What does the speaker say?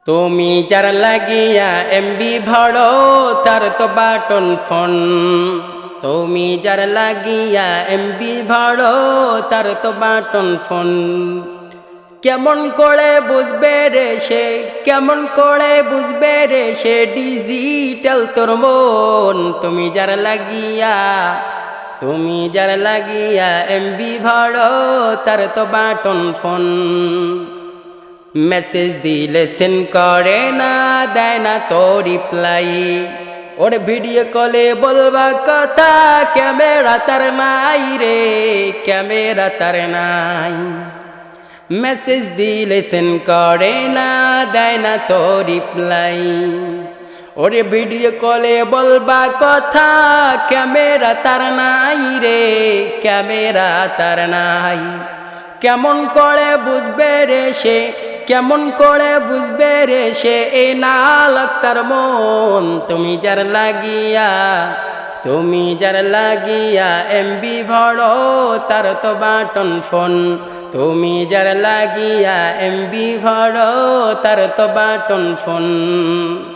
তুমি যার লাগিয়া এমবি ভরো তার তো বাটন ফোন। তুমি যার লাগিয়া এমবি ভরো তার তো বাটন ফোন। কেমন করে বুঝবে রে সে, কেমন করে বুঝবে রে সে ডিজিটাল তোর মন। তুমি যার লাগিয়া, তুমি যার লাগিয়া এমবি ভরো তার তো বাটন ফোন। মেসেজ দিলে সেন্ড করে না, দেয় না তো রিপ্লাই। ওর ভিডিও কলে বলবা কথা, ক্যামেরা তার নাই রে, ক্যামেরা তার নাই। মেসেজ দিলে সেন্ড করে না, দেয় না তো রিপ্লাই। ওর ভিডিও কলে বলবা কথা, ক্যামেরা তার নাই রে, ক্যামেরা তার নাই। কেমন করে বুঝবে রে সে, কেমন করে বুঝবে রে সে এই নালক তার মন। তুমি যার লাগিয়া, তুমি যার লাগিয়া এমবি ভরো তার তো বাটন ফোন। তুমি যার লাগিয়া এমবি ভরো তার তো বাটন ফোন।